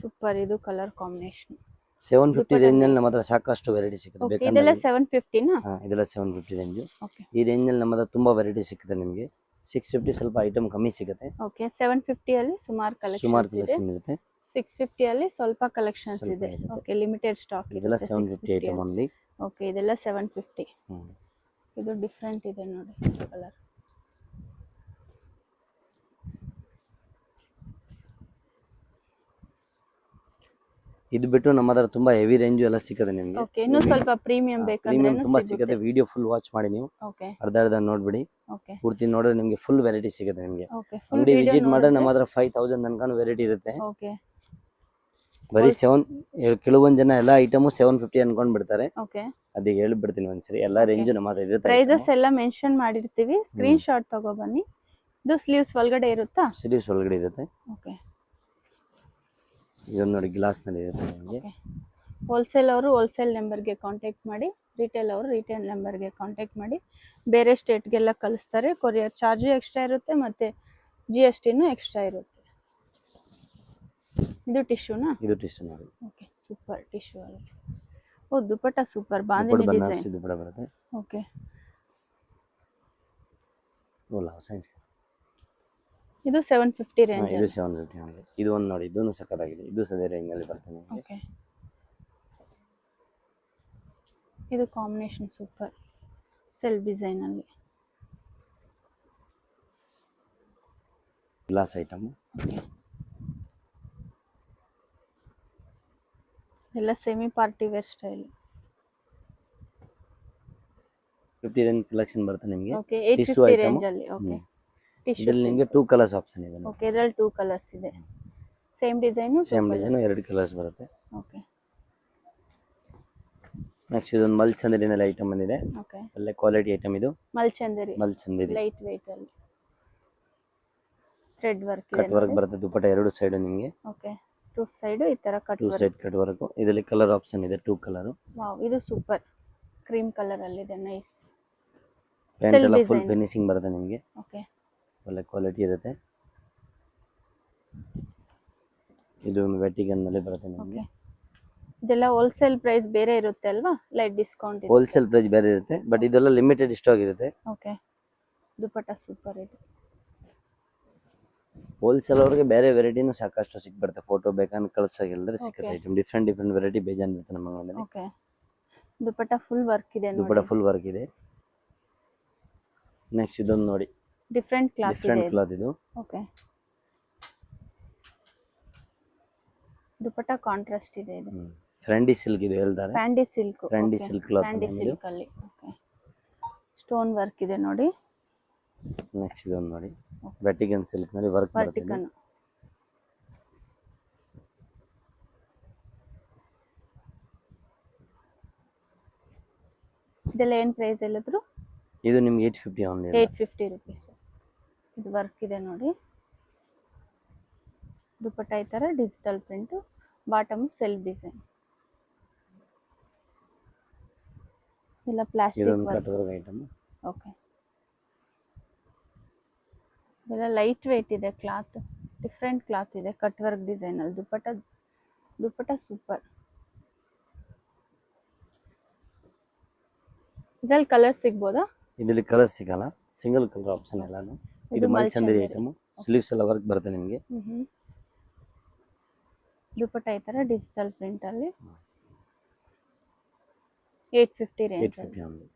ಸೂಪರ್. ಇದು ಕಲರ್ ಕಾಂಬಿನೇಷನ್ 750 ರೇಂಜ್ ನಲ್ಲಿ ನಮ್ಮ ಹತ್ರ ಸಾಕಷ್ಟು ವೆರೈಟಿ ಸಿಗುತ್ತೆ ಓಕೆ ಇದೆಲ್ಲ ಬೇಕಂದ್ರೆ 750 ನಾ ಇದೆಲ್ಲ 750 ರೇಂಜ್. ಓಕೆ ಈ ರೇಂಜ್ ನಲ್ಲಿ ನಮ್ಮ ಹತ್ರ ತುಂಬಾ ವೆರೈಟಿ ಸಿಗುತ್ತೆ ನಿಮಗೆ. 650 ಸ್ವಲ್ಪ ಐಟಮ್ ಕಮ್ಮಿ ಸಿಗುತ್ತೆ. ಓಕೆ 750 ಅಲ್ಲಿ ಸುಮಾರು ಸುಮಾರು ಕಲೆಕ್ಷನ್ಸ್ ಇದೆ. ಕಲೆಕ್ಷನ್ ಇರುತ್ತೆ. 650 ಅಲ್ಲಿ ಸ್ವಲ್ಪ ಕಲೆಕ್ಷನ್ಸ್ ಸ್ವಲ್ಪ ಇದೆ. ಇರುತ್ತೆ. ಓಕೆ ಲಿಮಿಟೆಡ್ ಸ್ಟಾಕ್ ಇದೆ. ಇದೆಲ್ಲ 750 ಐಟಮ್ ಓನ್ಲಿ. ಓಕೆ ಇದೆಲ್ಲ 750. ಹ್ಮ್ ಇದು ಡಿಫ್ರೆಂಟ್ ಇದೆ ನೋಡಿ ಕಲರ್. ಇದು ಬಿಟ್ಟು ನಮ್ಮ ಹತ್ರ ತುಂಬಾ ಹೆವಿ ರೇಂಜ್ ಎಲ್ಲ ಸಿಗುತ್ತೆ ನಿಮಗೆ. ಓಕೆ ಇನ್ನು ಸ್ವಲ್ಪ ಪ್ರೀಮಿಯಂ ಬೇಕಂದ್ರೆ ಪ್ರೀಮಿಯಂ ತುಂಬಾ ಸಿಗುತ್ತೆ. ವಿಡಿಯೋ ಫುಲ್ ವಾಚ್ ಮಾಡಿ ನೀವು. ಓಕೆ ಅರ್ಧ ನೋಡ್ಬಿಡಿ. ಓಕೆ ಪೂರ್ತಿ ನೋಡಿದ್ರೆ ನಿಮಗೆ ಫುಲ್ ವೆರೈಟಿ ಸಿಗುತ್ತೆ ನಿಮಗೆ. ಓಕೆ ಅಂಗಡಿ ವಿಸಿಟ್ ಮಾಡಿದ್ರೆ ನಮ್ಮ ಹತ್ರ 5000 ತನಕ ವೆರೈಟಿ ಇರುತ್ತೆ. ಓಕೆ ಬರೀ ಕೆಲವೊಂದ್ ಜನ ಎಲ್ಲ ಐಟಮು 750 ಅನ್ಕೊಂಡ್ ಬಿಡ್ತಾರೆ. ಓಕೆ ಅದಕ್ಕೆ ಹೇಳ್ಬಿಡ್ತೀನಿ ಒಂದ್ಸರಿ ಎಲ್ಲಾ ರೇಂಜ್ ನಮ್ಮ ಹತ್ರ ಇರುತ್ತೆ. ಪ್ರೈಸಸ್ ಎಲ್ಲ ಮೆನ್ಷನ್ ಮಾಡಿರ್ತೀವಿ. ಸ್ಕ್ರೀನ್ ಶಾಟ್ ತಗೋ ಬನ್ನಿ. ಇದು ಸ್ಲೀವ್ಸ್ ಒಳಗಡೆ ಇರುತ್ತಾ? ಸ್ಲೀವ್ಸ್ ಒಳಗಡೆ ಇರುತ್ತೆ. ಓಕೆ ಇದನ್ನ ನೋಡಿ ಗ್ಲಾಸ್ ನಲ್ಲಿ ಇರುತ್ತೆ ನಿಮಗೆ. ಓಕೆ ಹೋಲ್ಸೇಲ್ ಅವರು ಹೋಲ್ಸೇಲ್ ನಂಬರ್ಗೆ ಕಾಂಟ್ಯಾಕ್ಟ್ ಮಾಡಿ, ರಿಟೇಲ್ ಅವರು ರಿಟೇಲ್ ನಂಬರ್ಗೆ ಕಾಂಟ್ಯಾಕ್ಟ್ ಮಾಡಿ. ಬೇರೆ ಸ್ಟೇಟ್ಗೆಲ್ಲ ಕಳಿಸ್ತಾರೆ. ಕೊರಿಯರ್ ಚಾರ್ಜು ಎಕ್ಸ್ಟ್ರಾ ಇರುತ್ತೆ ಮತ್ತು GSTನೂ ಎಕ್ಸ್ಟ್ರಾ ಇರುತ್ತೆ. ಇದು ಟಿಶ್ಯೂನಾ? ಇದು ಟಿಶ್ಯೂ ನೋಡಿ. ಓಕೆ ಸೂಪರ್ ಟಿಶ್ಯೂ ಅಲ್ಲಿ. ಓ ದುಪಟ್ಟ ಸೂಪರ್ ಬಾಂದಿನಿ ಡಿಸೈನ್. ದುಪಟ್ಟ ಬರುತ್ತೆ. ಓಕೆ ಓಲಾ ಸೈನ್ಸ್ ಇದು 750 ರೇಂಜ್. ಇದು 750 ಆಗಿದೆ. ಇದು ಒಂದು ನೋಡಿ, ಇದೊಂದು ಸಕ್ಕತ್ತಾಗಿದೆ. ಇದು ಸದೇ ರೇಂಜ್ ಅಲ್ಲಿ ಬರ್ತದೆ ನಿಮಗೆ. ಓಕೆ ಇದು ಕಾಂಬಿನೇಷನ್ ಸೂಪರ್ ಸೆಲ್ಫ್ ಡಿಸೈನ್ ಅಲ್ಲಿ. Glass item. ಓಕೆ ಎಲ್ಲ semi party wear style. 50 range collection ಬರುತ್ತೆ ನಿಮಗೆ. ಓಕೆ 850 ರೇಂಜ್ ಅಲ್ಲಿ. ಓಕೆ ಇದರಲ್ಲಿ ನಿಮಗೆ 2 ಕಲರ್ಸ್ ಆಪ್ಷನ್ ಇದೆ. ಓಕೆ ಇದರಲ್ಲಿ 2 ಕಲರ್ಸ್ ಇದೆ. ಸೇಮ್ ಡಿಸೈನ್ 2 ಕಲರ್ಸ್ ಬರುತ್ತೆ. ಓಕೆ ನೆಕ್ಸ್ಟ್ ಇದೊಂದು ಮಲ್ಚಂದರಿನಲ್ಲಿ ಐಟಮ್ ಬಂದಿದೆ. ಓಕೆ ಒಳ್ಳೆ ಕ್ವಾಲಿಟಿ ಐಟಮ್ ಇದು. ಮಲ್ಚಂದರಿ ಲೈಟ್ ವೇಟ್ ಅಲ್ಲಿ ಥ್ರೆಡ್ ವರ್ಕ್ ಇದೆ. ಕಟ್ ವರ್ಕ್ ಬರುತ್ತೆ. ದುಪಟ್ಟ ಎರಡು ಸೈಡ್ ನಿಮಗೆ. ಓಕೆ ಟೂ ಸೈಡ್ ಈ ತರ cut work. 2 side cut work. ಇದರಲ್ಲಿ ಕಲರ್ ಆಪ್ಷನ್ ಇದೆ 2 ಕಲರ್. ವಾವ್ ಇದು ಸೂಪರ್ ಕ್ರೀಮ್ ಕಲರ್ ಅಲ್ಲಿ ಇದೆ. ನೈಸ್. ಪ್ಯಾಂಟ್ ಎಲ್ಲ ಫುಲ್ ಫಿನಿಶಿಂಗ್ ಬರುತ್ತೆ ನಿಮಗೆ. ಓಕೆ ಒಳ್ಳೆ ಕ್ವಾಲಿಟಿ ಇರುತ್ತೆ. ಇದು ಒಂದು ವೆಟಿಗನ್ ನಲ್ಲಿ ಬರುತ್ತೆ ನಿಮಗೆ. ಇದೆಲ್ಲ ಹೋಲ್ಸೇಲ್ ಪ್ರೈಸ್ ಬೇರೆ ಇರುತ್ತೆ ಅಲ್ವಾ? ಲೈಟ್ ಡಿಸ್ಕೌಂಟ್ ಇದೆ. ಹೋಲ್ಸೇಲ್ ಪ್ರೈಸ್ ಬೇರೆ ಇರುತ್ತೆ, ಬಟ್ ಇದೆಲ್ಲ ಲಿಮಿಟೆಡ್ ಸ್ಟಾಕ್ ಇರುತ್ತೆ. ಓಕೆ ದುಪಟ್ಟ ಸೂಪರ್ ಇದೆ. ಹೋಲ್ಸೇಲ್ ಅವರಿಗೆ ಬೇರೆ ವೆರೈಟಿನೂ ಸಾಕಷ್ಟು ಸಿಕ್ಬಿಡುತ್ತೆ. ಫೋಟೋ ಬೇಕಂದ್ರೆ ಕಳ್ಸಾಗಿಲ್ಲದ್ರೆ ಸಿಗುತ್ತೆ ಐಟಮ್. ಡಿಫ್ರೆಂಟ್ ವೆರೈಟಿ ಬೇಜಾನ್ ಇರುತ್ತೆ ನಮ್ಮ ಅಂಗಡಿಯಲ್ಲಿ. ಓಕೆ ದುಪಟ್ಟ ಫುಲ್ ವರ್ಕ್ ಇದೆ ನೋಡಿ. ದುಪಟ್ಟ ಫುಲ್ ವರ್ಕ್ ಇದೆ. ನೆಕ್ಸ್ಟ್ ಇದೊಂದು ನೋಡಿ, ಡಿಫ್ರೆಂಟ್ ಕ್ಲಾತ್ ಇದು. ಓಕೆ ದುಪಟ್ಟ ಕಾಂಟ್ರಾಸ್ಟ್ ಇದೆ. ಇದು ಫ್ರೆಂಡಿ ಸಿಲ್ಕ್ ಇದು ಹೇಳ್ತಾರೆ. ಫ್ಯಾಂಡಿ ಸಿಲ್ಕ್ ಕ್ಲಾತ್. ಫ್ಯಾಂಡಿ ಸಿಲ್ಕ್ ಅಲ್ಲಿ. ಓಕೆ ಸ್ಟೋನ್ ವರ್ಕ್ ಇದೆ ನೋಡಿ. ನೆಕ್ಸ್ಟ್ ಇದೊಂದು ನೋಡಿ, ವೆಟಿಗನ್ ಸಿಲ್ಕ್ ನಲ್ಲಿ ವರ್ಕ್ ಬರುತ್ತೆ. ಇದೆಲ್ಲ ಏನು ಪ್ರೈಸ್ ಹೇಳಿದ್ರು? ಇದು ನಿಮಗೆ 850 ಓನ್ಲಿ. 850 ರೂಪೀಸ್. ಇದು ವರ್ಕ್ ಇದೆ ನೋಡಿ. ದುಪಟ್ಟ ಈ ತರ digital print, bottom self design. ಎಲ್ಲ plastic cut work item. Okay ಇದೆಲ್ಲ ಲೈಟ್ ವೇಟ್ ಇದೆ ಕ್ಲಾತ್. ಡಿಫ್ರೆಂಟ್ ಕ್ಲಾತ್ ಇದೆ ಕಟ್ ವರ್ಕ್ ಡಿಸೈನ್ ಅಲ್ಲಿ. ದುಪಟ್ಟ ಸೂಪರ್. ಇದರಲ್ಲಿ ಕಲರ್ ಸಿಗ್ಬೋದಾ? ಇದರಲ್ಲಿ ಕಲರ್ ಸಿಗಲ್ಲ, ಸಿಂಗಲ್ ಕಲರ್ ಆಪ್ಷನ್ ಎಲ್ಲಾನು. ಇದು ಮಲ್ಚಂದರಿ ಐಟಮ್. ಸ್ಲೀವ್ಸ್ ಎಲ್ಲ ವರ್ಕ್ ಬರುತ್ತೆ ನಿಮಗೆ. ದುಪಟ್ಟ ಈ ತರ ಡಿಜಿಟಲ್ ಪ್ರಿಂಟ್ ಅಲ್ಲಿ 850 ರೇಂಜ್. 850 ಓನ್ಲಿ.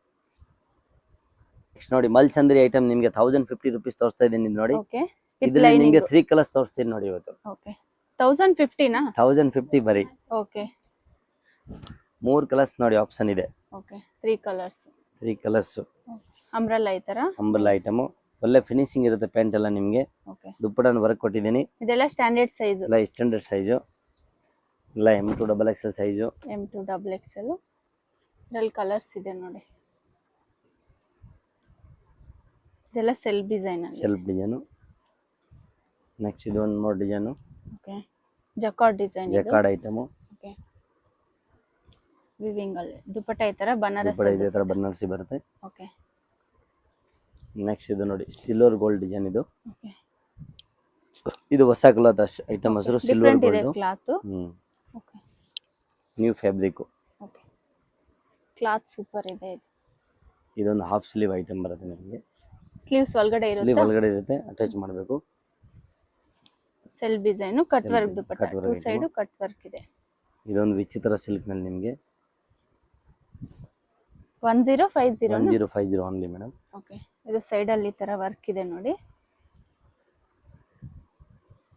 ನೆಕ್ಸ್ಟ್ ನೋಡಿ, ಮಲ್ಚಂದರಿ ಐಟಮ್ ನಿಮಗೆ 1050 ರೂಪೀಸ್ ತೋರಿಸ್ತಾ ಇದ್ದೀನಿ ನೋಡಿ. ಓಕೆ ಇದರಲ್ಲಿ ನಿಮಗೆ 3 ಕಲರ್ಸ್ ತೋರಿಸ್ತೀನಿ ನೋಡಿ ಇವತ್ತು. ಓಕೆ 1050 ನಾ? 1050 ಬರೀ. ಓಕೆ 3 ಕಲರ್ಸ್ ನೋಡಿ ಆಪ್ಷನ್ ಇದೆ. Okay 3 colours. ಅಂಬ್ರೆಲ್ಲಾ ಈ ತರ ಅಂಬ್ರೆಲ್ಲಾ ಐಟಮ್. ಒಳ್ಳೆ ಫಿನಿಶಿಂಗ್ ಇರುತ್ತೆ ಪ್ಯಾಂಟ್ ಎಲ್ಲ ನಿಮಗೆ. ಓಕೆ ದುಪ್ಪಟ್ಟನ ವರ್ಕ್ ಕೊಟ್ಟಿದ್ದೀನಿ. ಇದೆಲ್ಲ ಸ್ಟ್ಯಾಂಡರ್ಡ್ ಸೈಜ್. ಎಲ್ಲ ಸ್ಟ್ಯಾಂಡರ್ಡ್ ಸೈಜ್. ಎಲ್ಲ M2 XXL size. M2 XXL. ಇದರಲ್ಲಿ ಕಲರ್ಸ್ ಇದೆ ನೋಡಿ. ಇದೆಲ್ಲ ಸೆಲ್ಫ್ ಡಿಸೈನ್ ಅಲ್ಲಿ. Self design. ನೆಕ್ಸ್ಟ್ ಇದು ಒಂದು more design. Okay jacquard design. Jacquard item. Okay viewing ಅಲ್ಲಿ ದುಪಟ್ಟ ಈ ತರ ಬನಾರಸಿ. ದುಪಟ್ಟ ಇದೇ ತರ ಬನಾರಸಿ ಬರುತ್ತೆ. ಓಕೆ ನೆಕ್ಸ್ಟ್ ಇದು ನೋಡಿ, ಸಿಲ್ವರ್ ಗೋಲ್ಡ್ ಡಿಸೈನ್ ಇದು. ಓಕೆ ಇದು ಹೊಸ ಕ್ಲಾತ್ ಐಟಮ್ ಹೆಸರು silver gold cloth. Okay new fabric. Okay, cloth super ಇದೆ ಇದು. ಇದೊಂದು ಹಾಫ್ ಸ್ಲೀವ್ ಐಟಮ್ ಬರುತ್ತೆ ನಿಮಗೆ. ಸ್ಲೀವ್ಸ್ ಒಳಗಡೆ ಸ್ಲೀವ್ ಇರುತ್ತೆ, ಒಳಗಡೆ ಇರುತ್ತೆ, ಅಟ್ಯಾಚ್ ಮಾಡಬೇಕು. Self design, cut Self work design, dupatta, cut work two item. Side cut work ಇದೆ. ಇದೊಂದು ವಿಚಿತ್ರ ಸಿಲ್ಕ್ ನಲ್ಲಿ ನಿಮಗೆ 1050 1050 ಓನ್ಲಿ ಮೇಡಮ್. ಓಕೆ, ಇದು ಸೈಡ್ ಅಲ್ಲಿ ಈ ತರ ವರ್ಕ್ ಇದೆ ನೋಡಿ.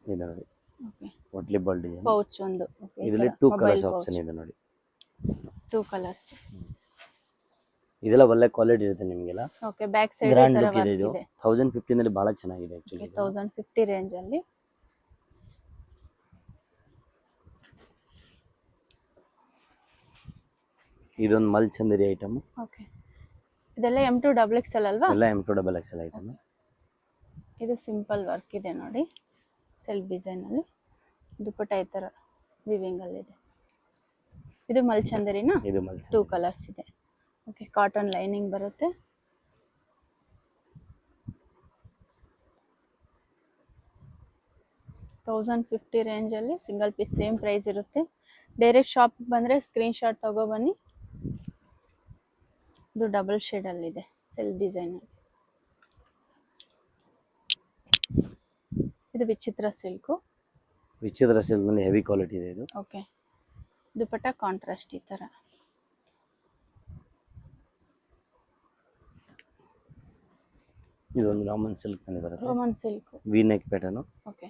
ಇದು ನೋಡಿ ಓಕೆ, ಒಟ್ಲಿ ಬಾಲ್ ಡಿಸೈನ್. ಪೌಚ್ ಒಂದು. ಓಕೆ, ಇದರಲ್ಲಿ 2 ಕಲರ್ಸ್ ಆಪ್ಷನ್ ಇದೆ ನೋಡಿ. 2 ಕಲರ್ಸ್. ಇದೆಲ್ಲ ಒಳ್ಳೆ ಕ್ವಾಲಿಟಿ ಇರುತ್ತೆ ನಿಮಗೆಲ್ಲ. ಓಕೆ, ಬ್ಯಾಕ್ ಸೈಡ್ ಈ ಗ್ರ್ಯಾಂಡ್ ತರ ಲುಕ್ ಇದೆ. ವರ್ಕ್ ಇದು ಇದೆ. 1050 ನಲ್ಲಿ ಬಹಳ ಚೆನ್ನಾಗಿದೆ ಆಕ್ಚುಲಿ. 1050 ರೇಂಜ್ ಅಲ್ಲಿ. ಇದೊಂದು ಮಲ್ಚಂದರಿ ಐಟಮ್. ಓಕೆ, ಇದೆಲ್ಲ M2 XXL ಅಲ್ವಾ? ಎಲ್ಲ M2 XXL ಐಟಮ್. ಇದು ಸಿಂಪಲ್ ವರ್ಕ್ ಇದೆ ನೋಡಿ, ಸೆಲ್ಫ್ ಡಿಸೈನ್ ಅಲ್ಲಿ. ದುಪಟ್ಟ ಈ ತರ ವಿವಿಂಗ್ ಅಲ್ಲಿ ಇದೆ. ಇದು ಮಲ್ಚಂದರಿನಾ? ಇದು 2 ಮಲ್ಚಂದರಿ. ಕಲರ್ಸ್ ಇದೆ. ಓಕೆ, ಕಾಟನ್ ಲೈನಿಂಗ್ ಬರುತ್ತೆ. $1050 ರೇಂಜ್ ಅಲ್ಲಿ ಸಿಂಗಲ್ ಪೀಸ್ ಸೇಮ್ ಪ್ರೈಸ್ ಇರುತ್ತೆ. ಡೈರೆಕ್ಟ್ ಶಾಪ್ ಬಂದ್ರೆ ಸ್ಕ್ರೀನ್ ಶಾಟ್ ತಗೋ ಬನ್ನಿ. ಇದು ಡಬಲ್ ಶೇಡ್ ಅಲ್ಲಿ ಇದೆ, ಸೆಲ್ಫ್ ಡಿಸೈನ್ ಅಲ್ಲಿ. ಇದು ವಿಚಿತ್ರ ಸಿಲ್ಕು. ವಿಚಿತ್ರ ಸಿಲ್ಕ್ ನಲ್ಲಿ ಹೆವಿ ಕ್ವಾಲಿಟಿ ಇದೆ ಇದು. ಓಕೆ, ದುಪಟ್ಟ ಕಾಂಟ್ರಾಸ್ಟ್ ಈ ತರ. ಇದೊಂದು ರಾಮನ್ ಸಿಲ್ಕ್ ನಲ್ಲಿ ಬರುತ್ತೆ. Roman silk. V neck pattern. Okay,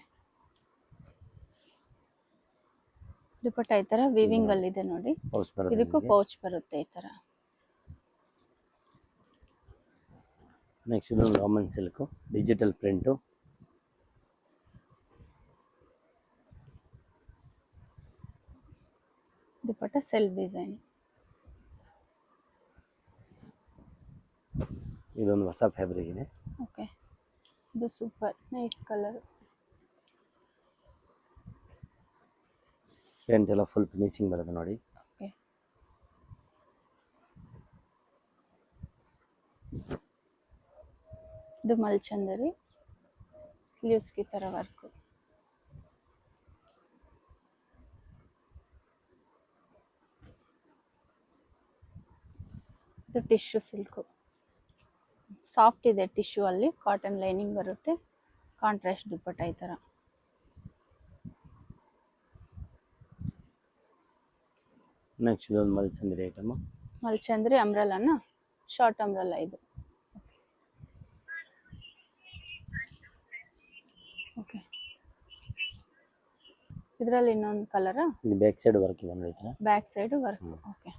dupatta ಈ ತರ ವಿವಿಂಗ್ ಅಲ್ಲಿ ಇದೆ ನೋಡಿ. ಪೌಚ್ ಬರುತ್ತೆ. ಇದಕ್ಕೂ ಪೌಚ್ ಬರುತ್ತೆ ಈ ತರ. ನೆಕ್ಸ್ಟ್ ಇದೊಂದು Raman silk digital print. Dupatta self design. ಇದೊಂದು ಹೊಸ ಫ್ಯಾಬ್ರಿಕ್ ಇದೆ. ಓಕೆ, ಇದು ಸೂಪರ್ ನೈಸ್ ಕಲರ್. ಪ್ಯಾಂಟ್ ಎಲ್ಲ ಫುಲ್ ಫಿನಿಶಿಂಗ್ ಬರುತ್ತೆ ನೋಡಿ. ಓಕೆ, ಇದು ಮಲ್ಚಂದರಿ. ಸ್ಲೀವ್ಸ್ ಈ ತರ ವರ್ಕ್. ಇದು ಟಿಶ್ಯೂ ಸಿಲ್ಕ್. ಸಾಫ್ಟ್ ಇದೆ ಟಿಶ್ಯೂ ಅಲ್ಲಿ, ಕಾಟನ್ ಲೈನಿಂಗ್ ಬರುತ್ತೆ. ಕಾಂಟ್ರಾಸ್ಟ್ ದುಪಟ್ಟ ಈ ತರ. ನೆಕ್ಸ್ಟ್ ಇದೊಂದು ಮಲ್ಚಂದರಿ ಐಟಮ್. ಮಲ್ಚಂದ್ರಿ ಅಂಬ್ರಲ್ಲಾನ, ಶಾರ್ಟ್ ಅಂಬ್ರಲ್ಲ ಇದು. ಓಕೆ, ಇದರಲ್ಲಿ ಇನ್ನೊಂದು ಕಲರಾ? ಇದು ಬ್ಯಾಕ್ ಸೈಡ್ ವರ್ಕ್ ಇದೆ ನೋಡಿ. Back side work. ಓಕೆ,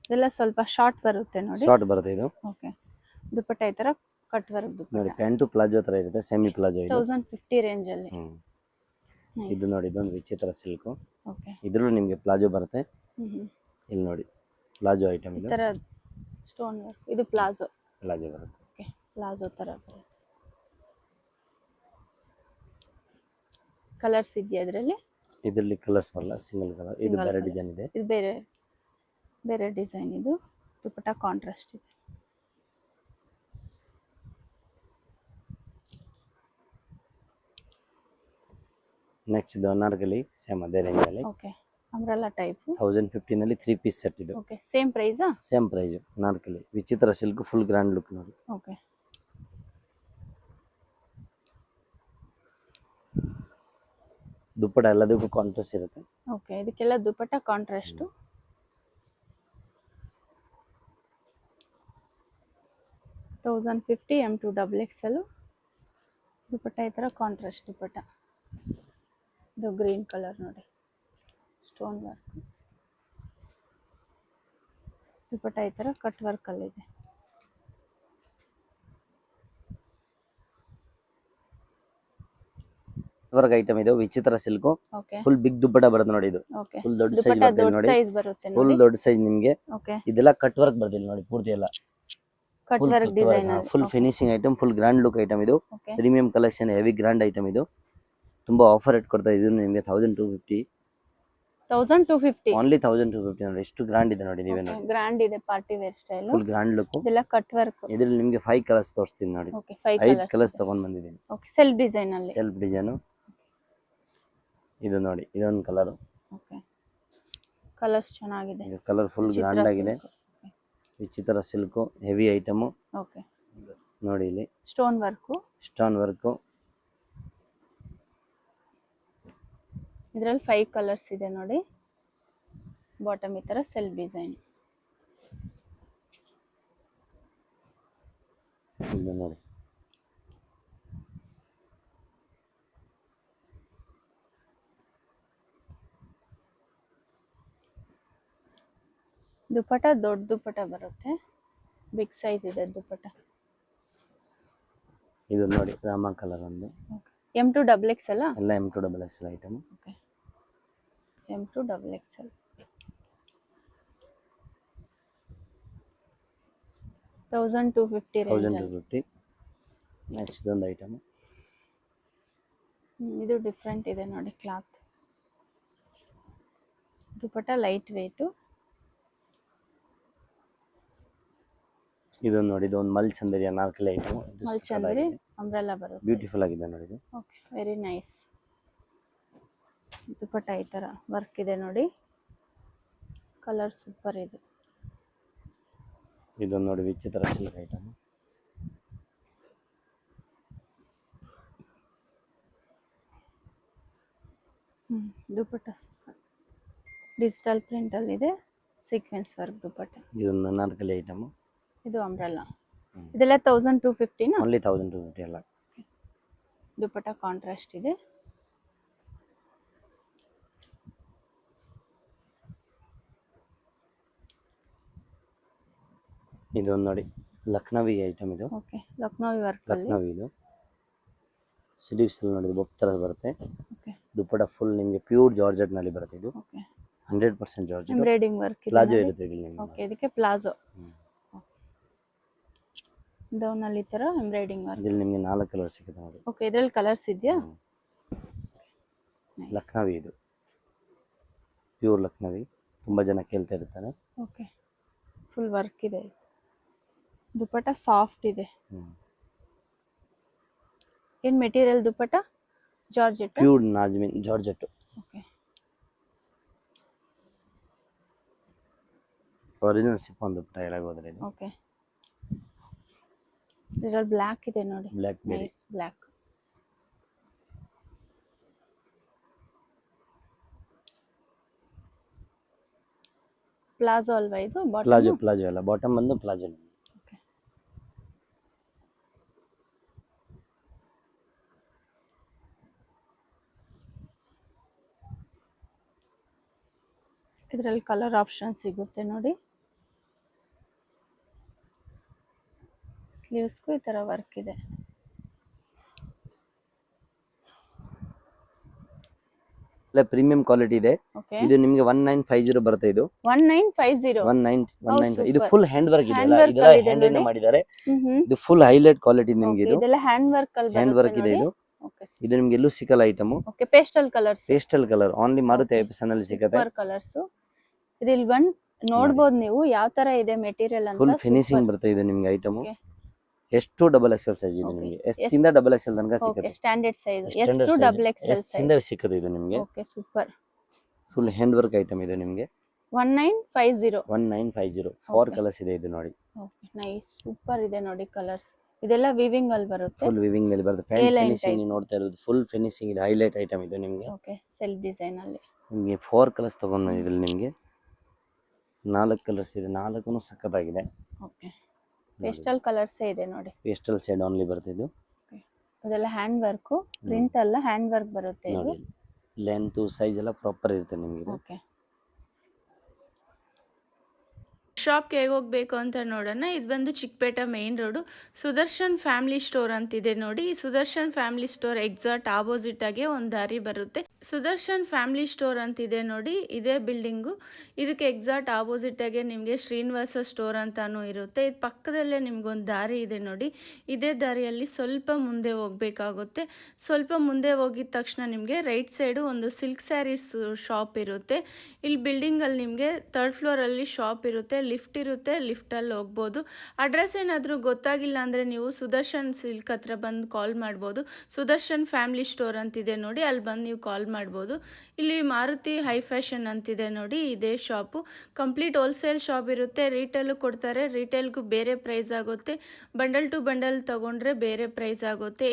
ಇದೆಲ್ಲ ಸ್ವಲ್ಪ ಶಾರ್ಟ್ ಬರುತ್ತೆ ನೋಡಿ. ಶಾರ್ಟ್ ಬರುತ್ತೆ ಇದು. ಓಕೆ, ದುಪಟ್ಟ ಈ ತರ ಕಟ್ ವರ್ಕ್ ನೋಡಿ. ದುಪಟ್ಟ. ಪ್ಯಾಂಟು ಪ್ಲಾಜೋ ತರ ಇರುತ್ತೆ, ಸೆಮಿ ಪ್ಲಾಜೋ ಇದು. 1050 ರೇಂಜ್ ಅಲ್ಲಿ. ಇದು ನೋಡಿ, ಇದೊಂದು ವಿಚಿತ್ರ ಸಿಲ್ಕ್. ಓಕೆ, ಇದ್ರಲ್ಲೂ ನಿಮಗೆ ಪ್ಲಾಜೋ ಬರುತ್ತೆ. ಹ್ಮ್, ಇಲ್ಲಿ ನೋಡಿ ಪ್ಲಾಜೋ ಐಟಮ್ ಈ ಇದು. ತರ ಸ್ಟೋನ್ ವರ್ಕ್. ಇದು ಪ್ಲಾಜೋ. ಪ್ಲಾಜೋ ಬರುತ್ತೆ. ಓಕೆ, ಪ್ಲಾಜೋ ತರ ಬರುತ್ತೆ. ಕಲರ್ಸ್ ಇದೆಯಾ ಇದರಲ್ಲಿ? ಇದರಲ್ಲಿ ಕಲರ್ಸ್ ಬರಲ್ಲ, ಸಿಂಗಲ್ ಕಲರ್. ಇದು ಬೇರೆ ಡಿಸೈನ್ ಇದೆ. ಇದು ಬೇರೆ ಬೇರೆ ಡಿಸೈನ್. ಇದು ದುಪಟ್ಟ ಕಾಂಟ್ರಾಸ್ಟ್ ಇದೆ. ನೆಕ್ಸ್ಟ್ ಇದು ಅನಾರ್ಕಲಿ, ಸೇಮ್ ಅದೇ ರೇಂಜ್ ಅಲ್ಲಿ. Okay, umbrella type. 1050 ನಲ್ಲಿ 3 ಪೀಸ್ ಸೆಟ್ ಇದು. ಓಕೆ, ಸೇಮ್ ಪ್ರೈಸಾ? Same price. ಅನಾರ್ಕಲಿ ವಿಚಿತ್ರ ಸಿಲ್ಕ್, ಫುಲ್ ಗ್ರ್ಯಾಂಡ್ ಲುಕ್ ನೋಡಿ. ಓಕೆ, ದುಪ್ಪಟ್ಟ ಎಲ್ಲದಕ್ಕೂ ಕಾಂಟ್ರಾಸ್ಟ್ ಇರುತ್ತೆ. ಓಕೆ, ಇದಕ್ಕೆಲ್ಲ dupatta contrast. $1050 M2 XXL. Dupatta ಈ ತರ ಕಾಂಟ್ರಾಸ್ಟ್ ದುಪಟ್ಟ. ಇದು ಗ್ರೀನ್ ಕಲರ್ ನೋಡಿ, ಸ್ಟೋನ್ ವರ್ಕ್. ದುಪಟ್ಟ ಈ ತರ ಕಟ್ ವರ್ಕ್ ಅಲ್ಲಿ ಇದೆ. ವರ್ಕ್ ಐಟಮ್ ಇದು ವಿಚಿತ್ರ ಸಿಲ್ಕ್. ಓಕೆ, ಫುಲ್ ಬಿಗ್ ದುಪ್ಪಟ್ಟ ಬರುತ್ತೆ ನೋಡಿ. ಇದು ಓಕೆ, ಫುಲ್ ದೊಡ್ಡ ಸೈಜ್ ದುಪಟ್ಟ ಬರುತ್ತೆ ದೊಡ್ಡ ನೋಡಿ. ಸೈಜ್ ಬರುತ್ತೆ ಫುಲ್ ನೋಡಿ. ದೊಡ್ಡ ಸೈಜ್ ನಿಮಗೆ. ಓಕೆ, ಇದೆಲ್ಲ ಕಟ್ ವರ್ಕ್ ಬರ್ತಿಲ್ಲ ನೋಡಿ, ಪೂರ್ತಿ ಎಲ್ಲ cut work design. Full finishing item, full grand look item ಇದು. Okay, premium collection, heavy grand item ಇದು. ತುಂಬಾ ಆಫರ್ ರೇಟ್ ಕೊಡ್ತಾ ಇದ್ದೀವಿ ನಿಮಗೆ. 1250 ಓನ್ಲಿ 1250 ನೋಡಿ. ಎಷ್ಟು ಗ್ರ್ಯಾಂಡ್ ಇದೆ ನೋಡಿ, ನೀವೇ ನೋಡಿ. ಗ್ರ್ಯಾಂಡ್ ಇದೆ, party wear style. Full grand look. ಇದೆಲ್ಲ ಕಟ್ ವರ್ಕ್. ಇದರಲ್ಲಿ ನಿಮಗೆ 5 ಕಲರ್ಸ್ ತೋರಿಸ್ತೀನಿ ನೋಡಿ. ಓಕೆ, 5 5 ಕಲರ್ಸ್ ತಗೊಂಡ್ ಬಂದಿದ್ದೀನಿ. ಓಕೆ, ಸೆಲ್ಫ್ ಡಿಸೈನ್ ಅಲ್ಲಿ. Self design. ಇದು ನೋಡಿ, ಇದೊಂದು ಕಲರ್. ಓಕೆ, ಕಲರ್ಸ್ ಚೆನ್ನಾಗಿದೆ. ಇದು ಕಲರ್ ಫುಲ್ ಗ್ರ್ಯಾಂಡ್ ಆಗಿದೆ. ವಿಚಿತ್ರ ಸಿಲ್ಕು ಹೆವಿ ಐಟಮು. ಓಕೆ ನೋಡಿ ಇಲ್ಲಿ ಸ್ಟೋನ್ ವರ್ಕು. ಇದರಲ್ಲಿ 5 ಕಲರ್ಸ್ ಇದೆ ನೋಡಿ. ಬಾಟಮ್ ಈ ತರ ಸೆಲ್ಫ್ ಡಿಸೈನ್. ಇದು ನೋಡಿ ದುಪಟ ದೊಡ್ಡ ದುಪಟ ಬರುತ್ತೆ, ಬಿಗ್ ಸೈಜ್ ಇದೆ ದುಪಟ. ಇದು ನೋಡಿ ರಾಮ ಕಲರ್ ಒಂದು. M2 XXL ಎಲ್ಲ M2 XXL item. Okay M2 XXL 1250 range. 1250. Next ಇದೊಂದು ಐಟಮ್. ಇದು ಡಿಫ್ರೆಂಟ್ ಇದೆ ನೋಡಿ ಕ್ಲಾತ್. Dupatta light weight. ಇದೊಂದು ನೋಡಿ, ಇದೊಂದು ಮಲ್ ಚಂದರಿ ಅನಾರ್ಕಲಿ ಐಟಮ್. ಮಲ್ ಚಂದರಿ ಅಂಬ್ರೆಲಾ ಬರುತ್ತೆ. ಬ್ಯೂಟಿಫುಲ್ ಆಗಿದೆ ನೋಡಿ ಇದು. Okay very nice. ದುಪಟ ಈ ತರ ವರ್ಕ್ ಇದೆ ನೋಡಿ, ಕಲರ್ ಸೂಪರ್ ಇದೆ. ಇದೊಂದು ನೋಡಿ ವಿಚಿತ್ರ silk item. Dupatta super digital print ಅಲ್ಲಿ ಇದೆ, ಸೀಕ್ವೆನ್ಸ್ ವರ್ಕ್ ದುಪಟ. ಇದೊಂದು ಅನಾರ್ಕಲಿ ಐಟಮ್. ಇದು ಅಂಬ್ರೆಲಾ. ಇದೆಲ್ಲ 1250 ನಾ? ಓನ್ಲಿ 1250 ಎಲ್ಲ. ದುಪಟ ಕಾಂಟ್ರಾಸ್ಟ್ ಇದೆ. ಇದೊಂದು ನೋಡಿ ಲಕ್ನವಿ ಐಟಮ್ ಇದು. ಓಕೆ ಲಕ್ನೋವಿ ವರ್ಕ್ ಅಲ್ಲಿ. ಲಕ್ನವಿ ಇದು ಸ್ಲೀವ್ಸ್ ಅಲ್ಲಿ ನೋಡಿ ಬೊಕ್ ತರ ಬರುತ್ತೆ. ಓಕೆ ದುಪಟ ಫುಲ್ ನಿಮಗೆ ಪ್ಯೂರ್ ಜಾರ್ಜೆಟ್ ನಲ್ಲಿ ಬರುತ್ತೆ ಇದು. Okay 100% georgette. ಎಂಬ್ರಾಯ್ಡಿಂಗ್ ವರ್ಕ್ ಇದೆ. ಪ್ಲಾಜೋ ಇರುತ್ತೆ ಇಲ್ಲಿ ನಿಮಗೆ. ಓಕೆ ಇದಕ್ಕೆ ಪ್ಲಾಜೋ. ಡೌನ್ ಅಲ್ಲಿ ಈ ತರ ಎಂಬ್ರಾಯ್ಡಿಂಗ್ ವರ್ಕ್. ಇದರಲ್ಲಿ ನಿಮಗೆ 4 ಕಲರ್ ಸಿಗುತ್ತೆ ನೋಡಿ. ಓಕೆ ಇದರಲ್ಲಿ ಕಲರ್ಸ್ ಇದೆಯಾ? ಲಕ್ನವಿ ಇದು ಪ್ಯೂರ್ ಲಕ್ನವಿ, ತುಂಬಾ ಜನ ಕೇಳ್ತಾ ಇರ್ತಾರೆ. ಓಕೆ ಫುಲ್ ವರ್ಕ್ ಇದೆ. ದುಪಟ ಸಾಫ್ಟ್ ಇದೆ. ಏನ್ ಮೆಟೀರಿಯಲ್ ದುಪಟ? ಜಾರ್ಜೆಟ್. ಪ್ಯೂರ್ ನಾಜ್ಮಿನ್ georgette. Okay original chiffon dupatta ಹೇಳಕ್ ಹೋದ್ರೆ ಇದು. ಓಕೆ ಇದರಲ್ಲಿ ಬ್ಲ್ಯಾಕ್ ಇದೆ ನೋಡಿ. ಬ್ಲ್ಯಾಕ್ ಬೇರೆ. Nice black. ಪ್ಲಾಜೋ ಅಲ್ವಾ ಇದು? ಪ್ಲಾಜೋ ಪ್ಲಾಜೋ ಅಲ್ಲ, ಬಾಟಮ್ ಬಂದು ಪ್ಲಾಜೋ. ಓಕೆ ಇದರಲ್ಲಿ ಕಲರ್ ಆಪ್ಷನ್ ಸಿಗುತ್ತೆ ನೋಡಿ. ಸ್ಲೀವ್ಸ್ಗೂ ಈ ತರ ವರ್ಕ್ ಇದೆ. ಪ್ರೀಮಿಯಂ ಕ್ವಾಲಿಟಿ ಇದೆ. ಓಕೆ ಇದು ನಿಮಗೆ 1950 ಬರುತ್ತೆ. ಇದು 1950. 19 ಇದು ಫುಲ್ ಹ್ಯಾಂಡ್ ವರ್ಕ್ ಇದೆ. Hand work ಇದೆಲ್ಲ ಅಲ್ಲಿ ಇದೆ ಹ್ಯಾಂಡ್ ಇಂದ ನೋಡಿ. ಮಾಡಿದ್ದಾರೆ. ಇದು ಫುಲ್ ಹೈಲೈಟ್ ಕ್ವಾಲಿಟಿ ನಿಮಗೆ. ಇದು ಇದೆಲ್ಲ ಹ್ಯಾಂಡ್ ವರ್ಕ್ ಅಲ್ಲಿ ಹ್ಯಾಂಡ್ ವರ್ಕ್ ಇದೆ. ಇದು ಓಕೆ ಇದು ನಿಮಗೆ ಎಲ್ಲೂ ಸಿಗಲ್ಲ item. Okay pastel colours. Pastel colour only Maruti IPS ನಲ್ಲಿ ಸಿಗುತ್ತೆ. Super colours. ಇದು ಇಲ್ಲಿ ಬಂದು ನೋಡಬಹುದು ನೀವು ಯಾವ ತರ ಇದೆ ಮೆಟೀರಿಯಲ್ ಅಂತ. ಫುಲ್ ಫಿನಿಶಿಂಗ್ ಬರುತ್ತೆ ಇದು ನಿಮಗೆ ಐಟಮ್. Okay. ಎಷ್ಟು ಡಬಲ್ ಎಕ್ಸೆಲ್ ಸೈಜ್ ಇದೆ ನಿಮಗೆ. ಎಸ್ ಇಂದ ಡಬಲ್ ಎಕ್ಸೆಲ್ ತನಕ ಓಕೆ ಸಿಗುತ್ತೆ. ಸ್ಟ್ಯಾಂಡರ್ಡ್ ಸೈಜ್ ಎಷ್ಟು ಡಬಲ್ ಎಕ್ಸೆಲ್ ಎಸ್ ಇಂದ ಸಿಗುತ್ತೆ ಇದು ನಿಮಗೆ. Okay super. Full hand work item ಇದೆ ನಿಮಗೆ. 1950. 1950 4 ಕಲರ್ಸ್ ಇದೆ ಇದು ನೋಡಿ. ಓಕೆ ನೈಸ್ ಸೂಪರ್ ಇದೆ ನೋಡಿ ಕಲರ್ಸ್. ಇದೆಲ್ಲ ವಿವಿಂಗ್ ಅಲ್ಲಿ ಬರುತ್ತೆ. ಫುಲ್ ವಿವಿಂಗ್ ನಲ್ಲಿ ಬರುತ್ತೆ. ಫ್ರಂಟ್ ಫಿನಿಶಿಂಗ್ ನೀವು ನೋಡ್ತಾ ಇರೋದು ಫುಲ್ ಫಿನಿಶಿಂಗ್ ಇದೆ. ಹೈಲೈಟ್ ಐಟಮ್ ಇದು ನಿಮಗೆ. ಓಕೆ ಸೆಲ್ಫ್ ಡಿಸೈನ್ ಅಲ್ಲಿ ನಿಮಗೆ 4 ಕಲರ್ಸ್ ತಗೊಂಡು ಇದ್ರಲ್ಲಿ ನಿಮಗೆ 4 ಕಲರ್ಸ್ ಇದೆ. 4ನು ಸಕ್ಕತ್ತಾಗಿದೆ. ಓಕೆ ಪೇಸ್ಟಲ್ ಕಲರ್ಸ್ ಇದೆ ನೋಡಿ. ಪೇಸ್ಟಲ್ ಶೇಡ್ ಓನ್ಲಿ ಬರುತ್ತೆ ಇದು. ಓಕೆ ಅದೆಲ್ಲ ಹ್ಯಾಂಡ್ ವರ್ಕ್, ಪ್ರಿಂಟ್ ಅಲ್ಲ ಹ್ಯಾಂಡ್ ವರ್ಕ್ ಬರುತ್ತೆ ಇದು. ನೋಡಿ ಲೆಂತ್ ಸೈಜ್ ಎಲ್ಲ ಪ್ರಾಪರ್ ಇರುತ್ತೆ ನಿಮಗೆ. ಓಕೆ ಶಾಪ್ಗೆ ಹೇಗೆ ಹೋಗಬೇಕು ಅಂತ ನೋಡೋಣ. ಇದು ಬಂದು Chickpete main road Sudarshan family store ಅಂತಿದೆ ನೋಡಿ. ಈ Sudarshan family store exact opposite ಆಗಿ ಒಂದು ದಾರಿ ಬರುತ್ತೆ. ಸುದರ್ಶನ್ ಫ್ಯಾಮಿಲಿ ಸ್ಟೋರ್ ಅಂತಿದೆ ನೋಡಿ, ಇದೇ ಬಿಲ್ಡಿಂಗು. ಇದಕ್ಕೆ ಎಕ್ಸಾಕ್ಟ್ ಆಪೋಸಿಟ್ ಆಗಿ ನಿಮಗೆ ಶ್ರೀನಿವಾಸ ಸ್ಟೋರ್ ಅಂತಾನೂ ಇರುತ್ತೆ. ಇದು ಪಕ್ಕದಲ್ಲೇ ನಿಮ್ಗೊಂದು ದಾರಿ ಇದೆ ನೋಡಿ. ಇದೇ ದಾರಿಯಲ್ಲಿ ಸ್ವಲ್ಪ ಮುಂದೆ ಹೋಗಬೇಕಾಗುತ್ತೆ. ಸ್ವಲ್ಪ ಮುಂದೆ ಹೋಗಿದ ತಕ್ಷಣ ನಿಮಗೆ ರೈಟ್ ಸೈಡು ಒಂದು ಸಿಲ್ಕ್ ಸ್ಯಾರೀಸ್ ಶಾಪ್ ಇರುತ್ತೆ. ಇಲ್ಲಿ ಬಿಲ್ಡಿಂಗಲ್ಲಿ ನಿಮಗೆ 3rd ಫ್ಲೋರಲ್ಲಿ ಶಾಪ್ ಇರುತ್ತೆ. ಲಿಫ್ಟ್ ಇರುತ್ತೆ, ಲಿಫ್ಟಲ್ಲಿ ಹೋಗ್ಬೋದು. ಅಡ್ರೆಸ್ ಏನಾದರೂ ಗೊತ್ತಾಗಿಲ್ಲ ಅಂದರೆ ನೀವು ಸುದರ್ಶನ್ ಸಿಲ್ಕ್ ಹತ್ರ ಬಂದು ಕಾಲ್ ಮಾಡ್ಬೋದು. ಸುದರ್ಶನ್ ಫ್ಯಾಮಿಲಿ ಸ್ಟೋರ್ ಅಂತಿದೆ ನೋಡಿ, ಅಲ್ಲಿ ಬಂದು ನೀವು ಕಾಲ್ ಮಾಡ್ಬೋದು. ಇಲ್ಲಿ ಮಾರುತಿ ಹೈ ಫ್ಯಾಷನ್ ಅಂತಿದೆ ನೋಡಿ, ಇದೇ ಶಾಪು. ಕಂಪ್ಲೀಟ್ ಹೋಲ್ಸೇಲ್ ಶಾಪ್ ಇರುತ್ತೆ, ರೀಟೇಲು ಕೊಡ್ತಾರೆ. ರೀಟೇಲ್ಗೂ ಬೇರೆ ಪ್ರೈಸ್ ಆಗುತ್ತೆ, ಬಂಡಲ್ ಟು ಬಂಡಲ್ ತೊಗೊಂಡ್ರೆ ಬೇರೆ ಪ್ರೈಸ್ ಆಗುತ್ತೆ.